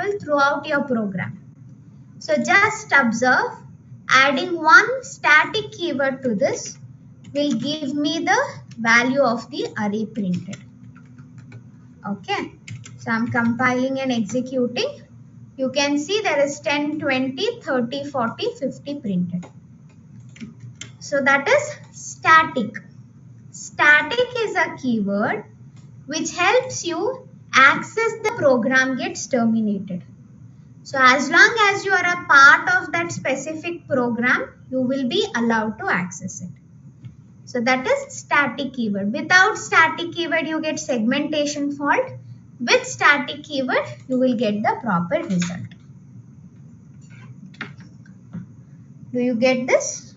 variable throughout your program. So just observe, adding one static keyword to this will give me the value of the array printed. Okay, so I'm compiling and executing. You can see there is 10, 20, 30, 40, 50 printed. So that is static. Static is a keyword which helps you access the program gets terminated. So as long as you are a part of that specific program, you will be allowed to access it. So that is static keyword. Without static keyword, you get segmentation fault. With static keyword, you will get the proper result. Do you get this?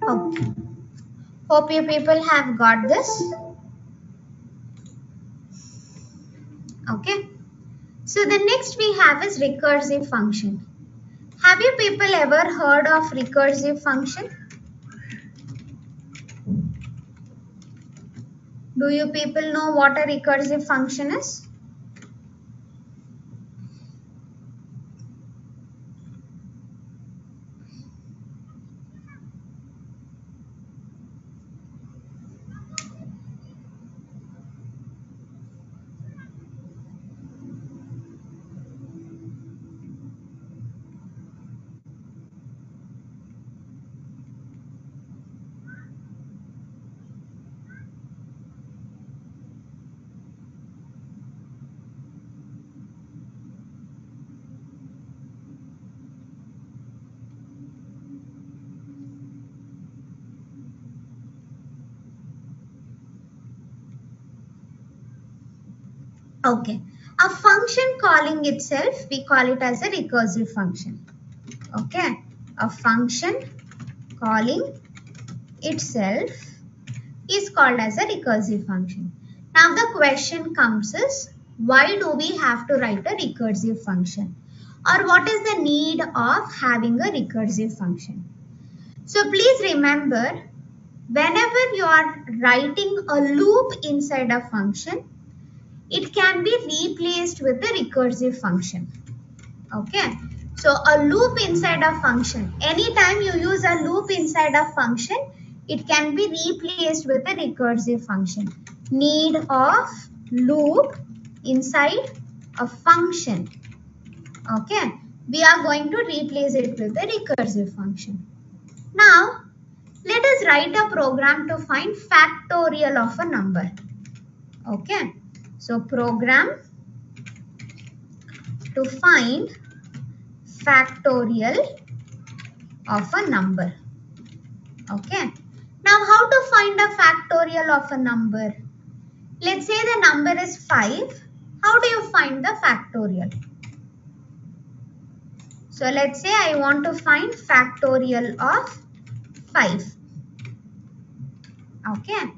Okay. Hope you people have got this. Okay. So the next we have is recursive function. Have you people ever heard of recursive function? Do you people know what a recursive function is? Okay. A function calling itself, we call it as a recursive function. Okay. A function calling itself is called as a recursive function. Now the question comes is, why do we have to write a recursive function? Or what is the need of having a recursive function? So please remember, whenever you are writing a loop inside a function, it can be replaced with a recursive function. Okay. So a loop inside a function, anytime you use a loop inside a function, it can be replaced with a recursive function. Need of loop inside a function. Okay. We are going to replace it with a recursive function. Now, let us write a program to find factorial of a number. Okay. So program to find factorial of a number. Okay. Now how to find a factorial of a number? Let's say the number is 5 How do you find the factorial? So let's say I want to find factorial of 5. Okay.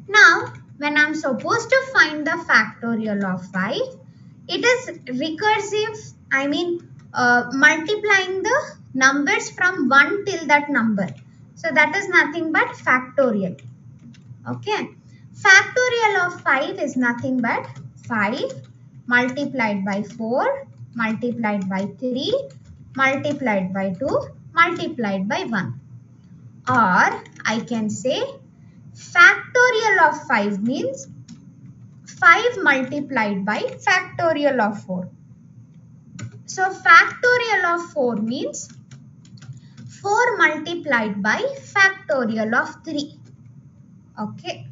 Now, when I'm supposed to find the factorial of 5, it is recursive, multiplying the numbers from 1 till that number. So that is nothing but factorial. Okay. Factorial of 5 is nothing but 5 multiplied by 4 multiplied by 3 multiplied by 2 multiplied by 1. Or I can say factorial of 5 means 5 multiplied by factorial of 4. So factorial of 4 means 4 multiplied by factorial of 3. Okay.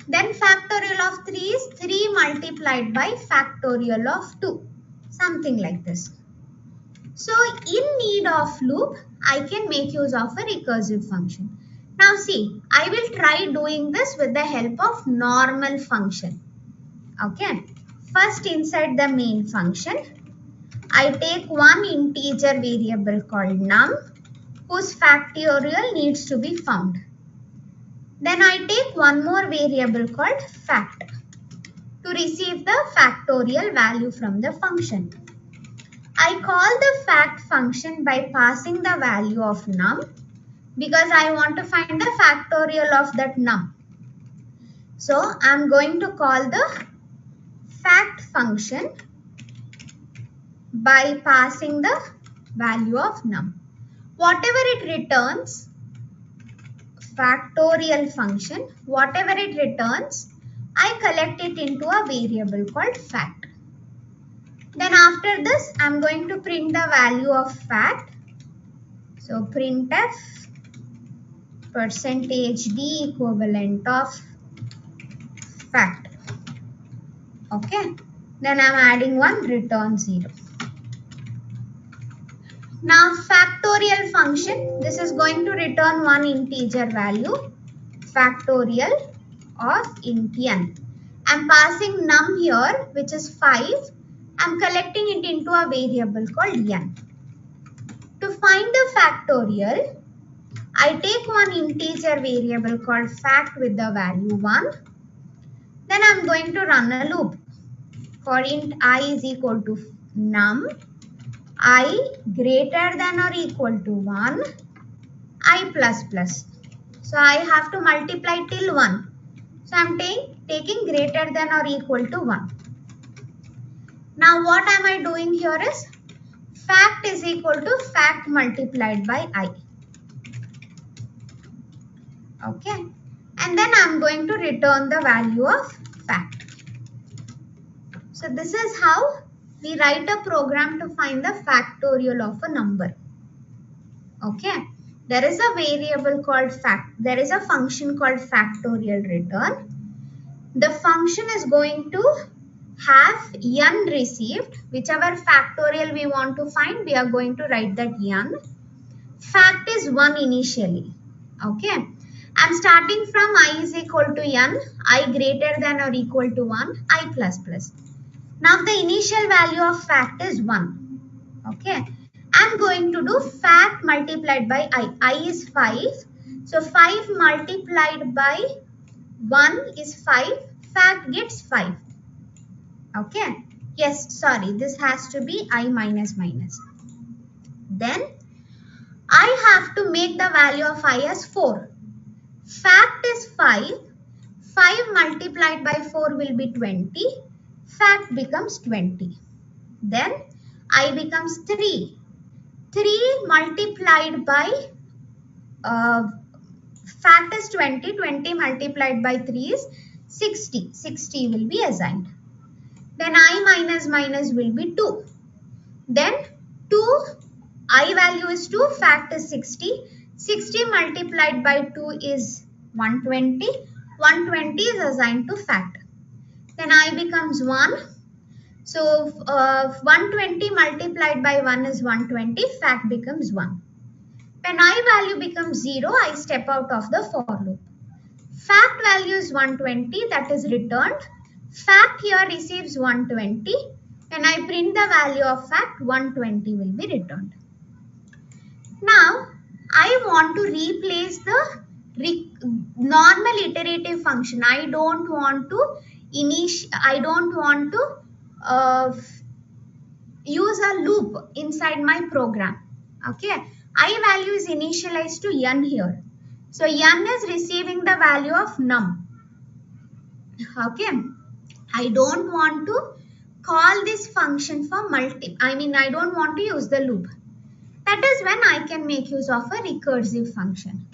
Then factorial of 3 is 3 multiplied by factorial of 2. Something like this. So in need of loop, I can make use of a recursive function. Now see, I will try doing this with the help of normal function. Okay. First inside the main function, I take one integer variable called num whose factorial needs to be found. Then I take one more variable called fact to receive the factorial value from the function. I call the fact function by passing the value of num because I want to find the factorial of that num. So I am going to call the fact function by passing the value of num. Whatever it returns, factorial function, whatever it returns, I collect it into a variable called fact. Then after this, I am going to print the value of fact. So printf %d equivalent of fact. Okay. Then I am adding one return 0. Now factorial function, this is going to return one integer value, factorial of int n. I am passing num here, which is 5. I am collecting it into a variable called n. To find the factorial, I take one integer variable called fact with the value 1. Then I am going to run a loop for int I is equal to num, I greater than or equal to 1, I plus plus. So I have to multiply till 1. So I am taking greater than or equal to 1. Now what am I doing here is fact is equal to fact multiplied by I. Okay. And then I am going to return the value of fact. So this is how we write a program to find the factorial of a number. Okay. There is a variable called fact. There is a function called factorial return. The function is going to have n received. Whichever factorial we want to find, we are going to write that n. Fact is 1 initially. Okay. I am starting from I is equal to n, I greater than or equal to 1, I plus plus. Now the initial value of fact is 1. Okay. I am going to do fact multiplied by I. I is 5. So 5 multiplied by 1 is 5. Fact gets 5. Okay. Yes, sorry. This has to be I minus minus. Then I have to make the value of I as 4. Fact is 5. 5 multiplied by 4 will be 20. Fact becomes 20. Then I becomes 3. 3 multiplied by fact is 20. 20 multiplied by 3 is 60. 60 will be assigned. Then I minus minus will be 2. Then 2, I value is 2. Fact is 60. 60 multiplied by 2 is 120. 120 is assigned to fact. Then I becomes 1. So 120 multiplied by 1 is 120. Fact becomes 1. When I value becomes 0, I step out of the for loop. Fact value is 120, that is returned. Fact here receives 120. When I print the value of fact, 120 will be returned. Now, I want to replace the normal iterative function. I don't want to use a loop inside my program. Okay, I value is initialized to n here. So n is receiving the value of num. Okay, I don't want to call this function for I don't want to use the loop. That is when I can make use of a recursive function.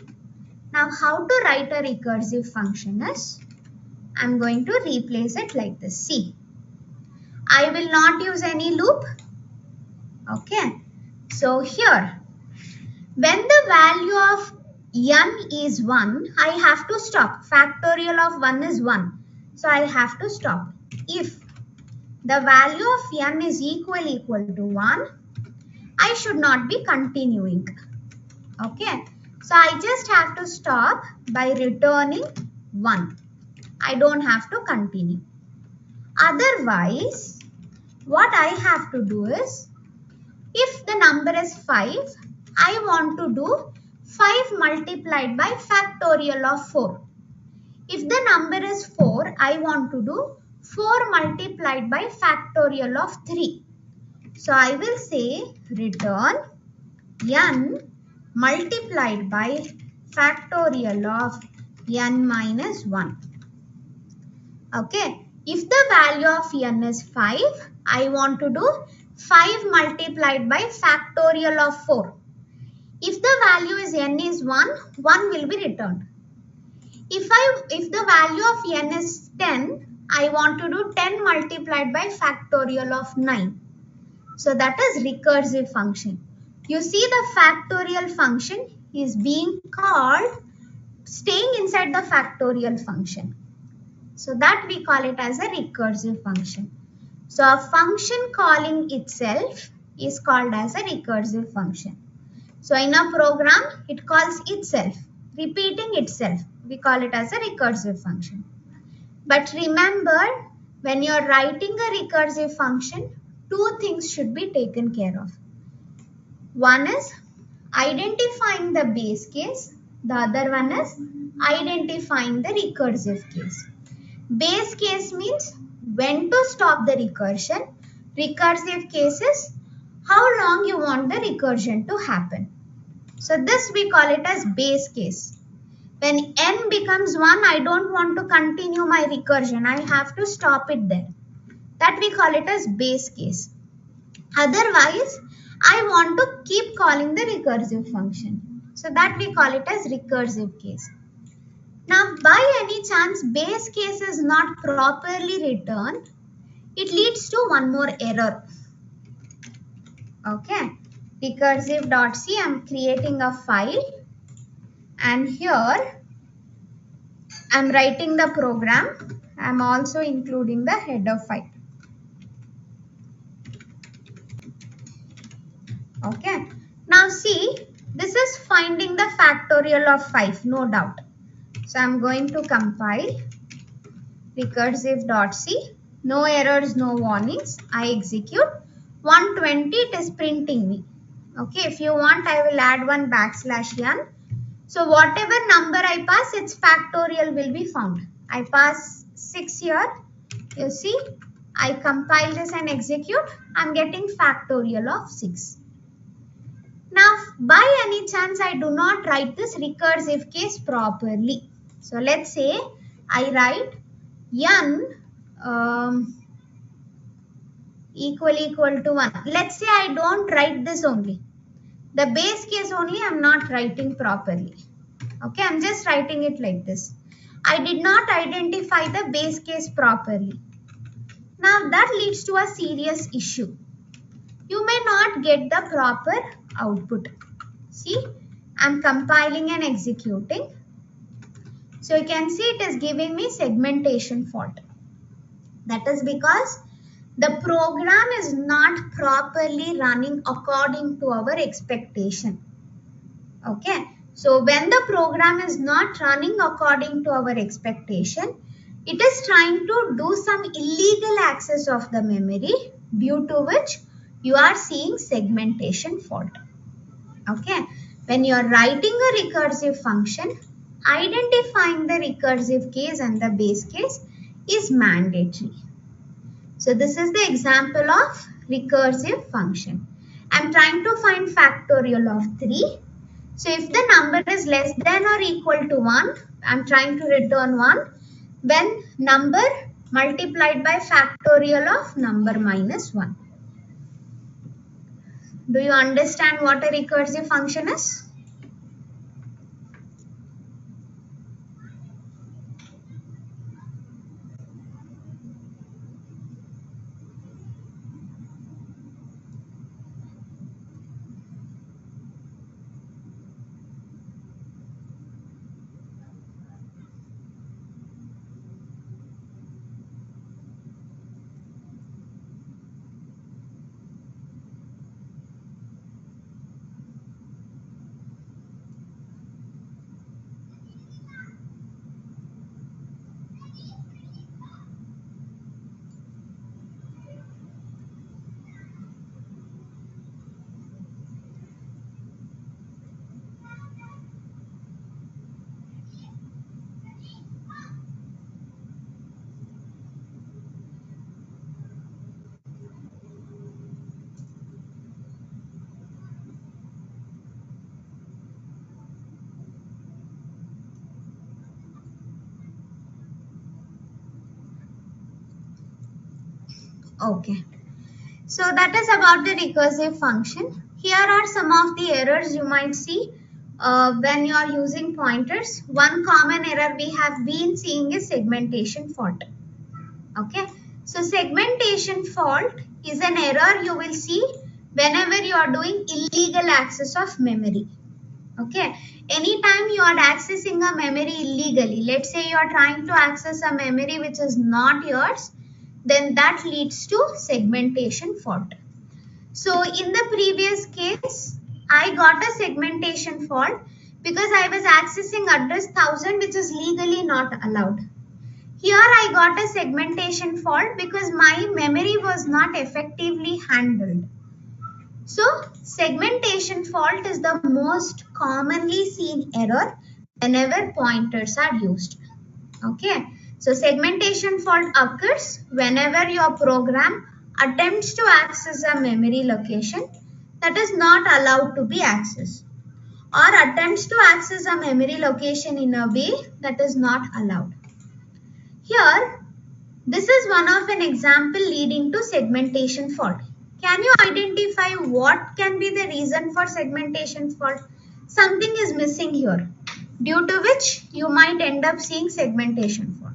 Now, how to write a recursive function is, I'm going to replace it like this. See, I will not use any loop. Okay, so here, when the value of n is 1, I have to stop. Factorial of 1 is 1. So I have to stop. If the value of n is equal to 1, I should not be continuing. Okay, so I just have to stop by returning 1. I don't have to continue. Otherwise, what I have to do is, if the number is 5, I want to do 5 multiplied by factorial of 4. If the number is 4, I want to do 4 multiplied by factorial of 3. So I will say return n multiplied by factorial of n minus 1. Okay, if the value of n is 5, I want to do 5 multiplied by factorial of 4. If the value is n is 1, 1 will be returned. If the value of n is 10, I want to do 10 multiplied by factorial of 9. So that is recursive function. You see the factorial function is being called staying inside the factorial function. So that we call it as a recursive function. So a function calling itself is called as a recursive function. So in a program, it calls itself, repeating itself. We call it as a recursive function. But remember, when you are writing a recursive function, two things should be taken care of. One is identifying the base case. The other one is identifying the recursive case. Base case means when to stop the recursion. Recursive case is how long you want the recursion to happen. So this we call it as base case. When n becomes 1, I don't want to continue my recursion. I have to stop it there. That we call it as base case. Otherwise, I want to keep calling the recursive function. So that we call it as recursive case. Now, by any chance, base case is not properly returned, it leads to one more error. Okay, recursive.c, I'm creating a file and here I'm writing the program. I'm also including the header file. Okay, now see, this is finding the factorial of 5, no doubt. So I'm going to compile recursive.c, no errors, no warnings. I execute 120, it is printing me. Okay, if you want, I will add one \n. So whatever number I pass, its factorial will be found. I pass 6 here. You see, I compile this and execute. I'm getting factorial of 6. Now, by any chance, I do not write this recursive case properly. So let's say I write n equal to 1. Let's say I don't write this only. The base case only I'm not writing properly. Okay, I'm just writing it like this. I did not identify the base case properly. Now that leads to a serious issue. You may not get the proper output. See, I'm compiling and executing. So you can see it is giving me segmentation fault. That is because the program is not properly running according to our expectation. Okay, so when the program is not running according to our expectation, It is trying to do some illegal access of the memory, due to which you are seeing segmentation fault. Okay, when you are writing a recursive function, identifying the recursive case and the base case is mandatory. So this is the example of recursive function. I am trying to find factorial of 3. So if the number is less than or equal to 1, I am trying to return 1 when number multiplied by factorial of number minus 1. Do you understand what a recursive function is? Okay. So that is about the recursive function. Here are some of the errors you might see when you are using pointers. One common error we have been seeing is segmentation fault. Okay. So segmentation fault is an error you will see whenever you are doing illegal access of memory. Okay. Anytime you are accessing a memory illegally, let's say you are trying to access a memory which is not yours, then that leads to segmentation fault. So in the previous case, I got a segmentation fault because I was accessing address 1000 which is legally not allowed. Here I got a segmentation fault because my memory was not effectively handled. So segmentation fault is the most commonly seen error whenever pointers are used. Okay. So segmentation fault occurs whenever your program attempts to access a memory location that is not allowed to be accessed, or attempts to access a memory location in a way that is not allowed. Here, this is one of an example leading to segmentation fault. Can you identify what can be the reason for segmentation fault? Something is missing here, due to which you might end up seeing segmentation fault.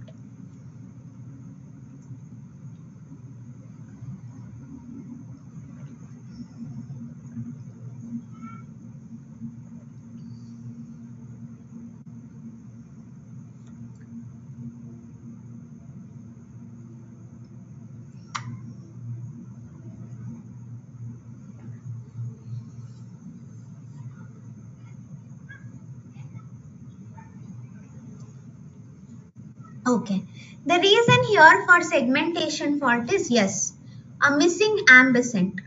Okay, the reason here for segmentation fault is yes, a missing ampersand.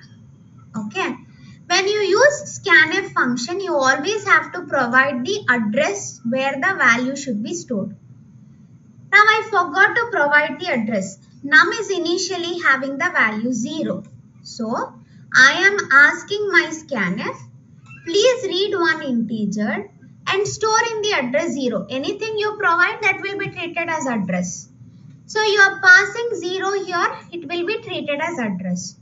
Okay, when you use scanf function, you always have to provide the address where the value should be stored. Now I forgot to provide the address. Num is initially having the value 0. So I am asking my scanf, please read one integer and store in the address 0. Anything you provide, that will be treated as address. So you are passing 0 here, it will be treated as address.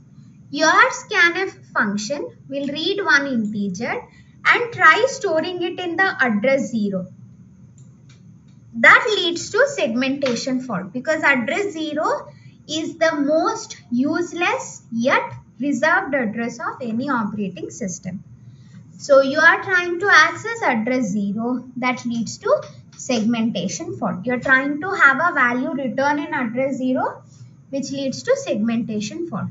Your scanf function will read one integer and try storing it in the address 0. That leads to segmentation fault because address 0 is the most useless yet reserved address of any operating system. So you are trying to access address 0, that leads to segmentation fault. You are trying to have a value return in address 0, which leads to segmentation fault.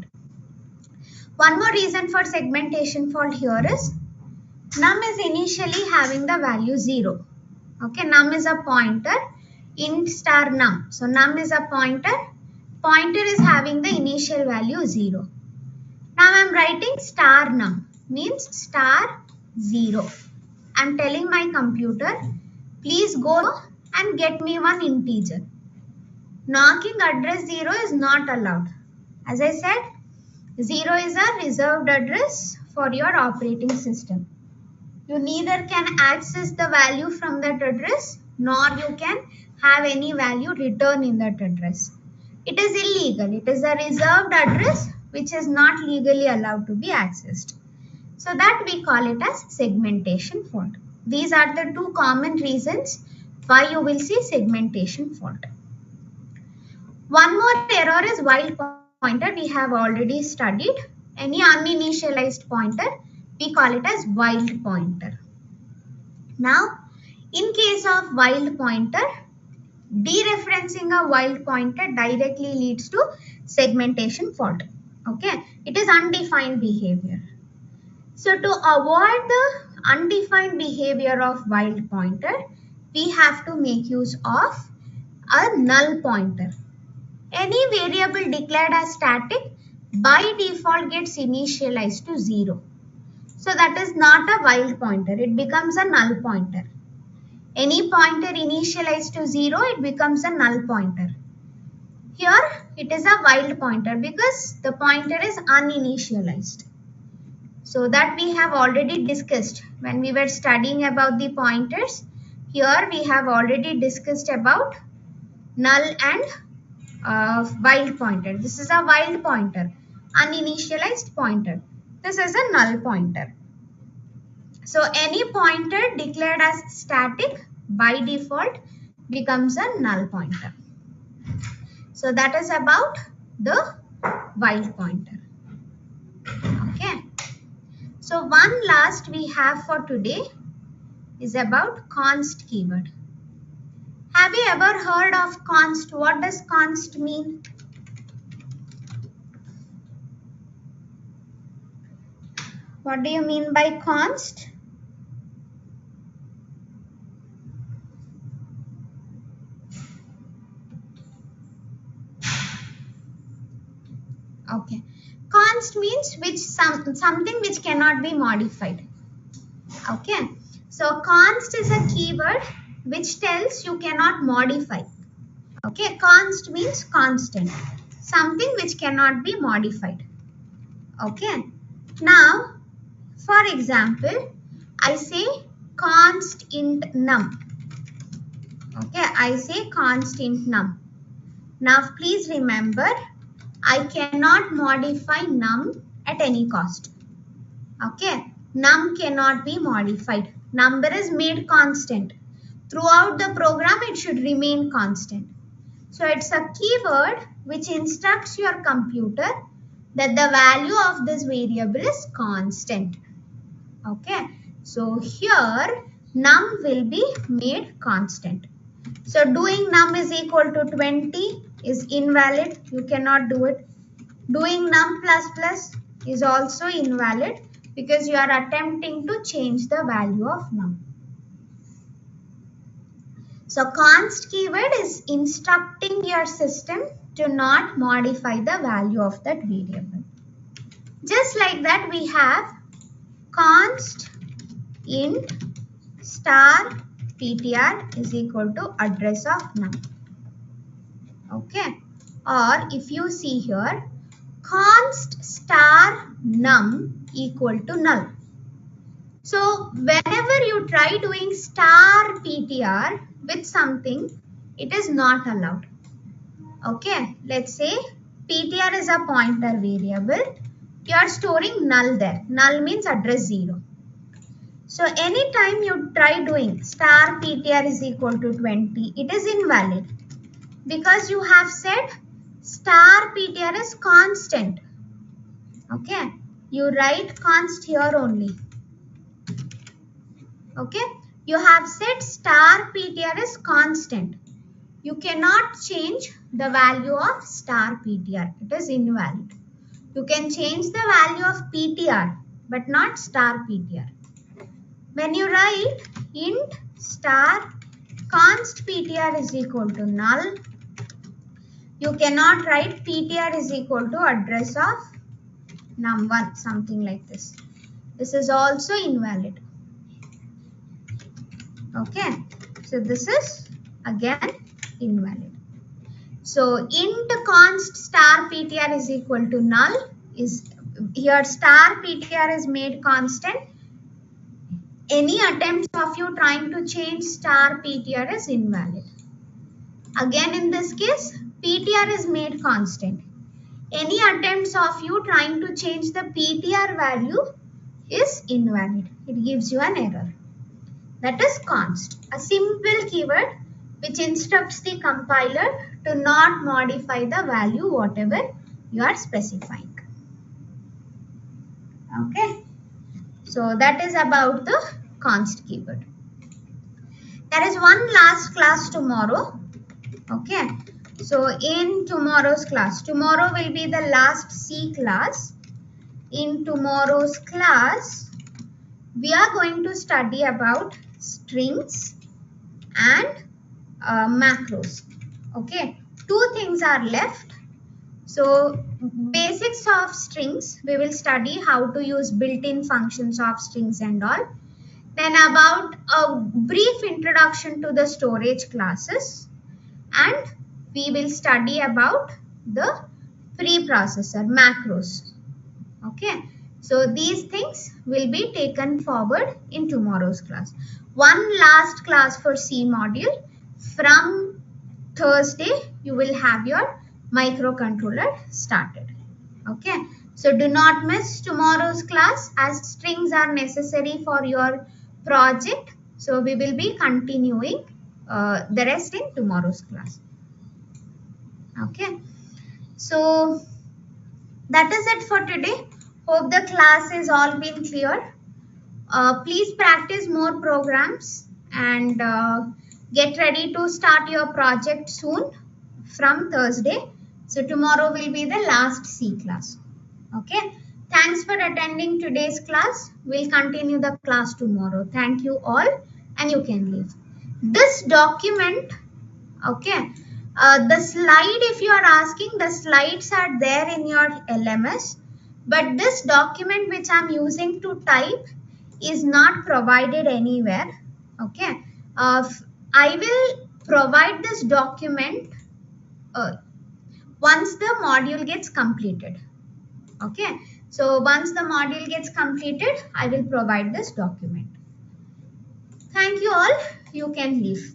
One more reason for segmentation fault here is num is initially having the value 0. Okay, num is a pointer int star num. So num is a pointer. Pointer is having the initial value 0. Now I am writing star num, means star 0. I am telling my computer, please go and get me one integer. Knocking address 0 is not allowed. As I said, 0 is a reserved address for your operating system. You neither can access the value from that address nor you can have any value return in that address. It is illegal. It is a reserved address which is not legally allowed to be accessed. So that we call it as segmentation fault. These are the two common reasons why you will see segmentation fault. One more error is wild pointer. We have already studied. Any uninitialized pointer, we call it as wild pointer. Now, in case of wild pointer, dereferencing a wild pointer directly leads to segmentation fault. Okay, it is undefined behavior. So to avoid the undefined behavior of wild pointer, we have to make use of a null pointer. Any variable declared as static by default gets initialized to 0. So that is not a wild pointer, it becomes a null pointer. Any pointer initialized to 0, it becomes a null pointer. Here it is a wild pointer because the pointer is uninitialized. So that we have already discussed when we were studying about the pointers. Here we have already discussed about null and wild pointer. This is a wild pointer, uninitialized pointer. This is a null pointer. So any pointer declared as static by default becomes a null pointer. So that is about the wild pointer. Okay. So one last we have for today is about const keyword. Have you ever heard of const? What does const mean? What do you mean by const? Okay. Const means something which cannot be modified. Okay. So const is a keyword which tells you cannot modify. Okay. Const means constant. Something which cannot be modified. Okay. Now, for example, I say const int num. Okay. I say const int num. Now, please remember, I cannot modify num at any cost. Okay, num cannot be modified. Number is made constant. Throughout the program, it should remain constant. So it's a keyword which instructs your computer that the value of this variable is constant. Okay, so here num will be made constant. So doing num is equal to 20 is invalid. You cannot do it. Doing num plus plus is also invalid because you are attempting to change the value of num. So const keyword is instructing your system to not modify the value of that variable. Just like that, we have const int star ptr is equal to address of num. Okay. Or if you see here, const star num equal to null. So whenever you try doing star ptr with something, it is not allowed. Okay, let's say ptr is a pointer variable. You are storing null there. Null means address 0. So anytime you try doing star ptr is equal to 20, it is invalid because you have said star ptr is constant. Okay, you write const here only. Okay, you have said star ptr is constant. You cannot change the value of star ptr. It is invalid. You can change the value of ptr but not star ptr. When you write int star const ptr is equal to null, you cannot write ptr is equal to address of num1, something like this. This is also invalid. Okay, so this is again invalid. So int const star ptr is equal to null is here, star ptr is made constant. Any attempts of you trying to change star ptr is invalid. Again in this case, ptr is made constant. Any attempts of you trying to change the ptr value is invalid. It gives you an error. That is const, a simple keyword which instructs the compiler to not modify the value whatever you are specifying. Okay, so that is about the const keyword. There is one last class tomorrow. Okay, so in tomorrow's class, tomorrow will be the last C class. In tomorrow's class, we are going to study about strings and macros. Okay, two things are left. So basics of strings, we will study how to use built-in functions of strings and all. Then about a brief introduction to the storage classes, and we will study about the preprocessor macros. Okay, so these things will be taken forward in tomorrow's class. One last class for C module. From Thursday, you will have your microcontroller started. Okay, so do not miss tomorrow's class as strings are necessary for your project. So we will be continuing the rest in tomorrow's class. Okay, so that is it for today. Hope the class is all been clear. Please practice more programs and get ready to start your project soon from Thursday. So tomorrow will be the last C class. Okay. Thanks for attending today's class. We'll continue the class tomorrow. Thank you all, and you can leave. This document, okay, the slide, if you are asking, the slides are there in your LMS, but this document which I'm using to type is not provided anywhere. Okay, I will provide this document once the module gets completed. Okay, so once the module gets completed, I will provide this document. Thank you all. You can leave.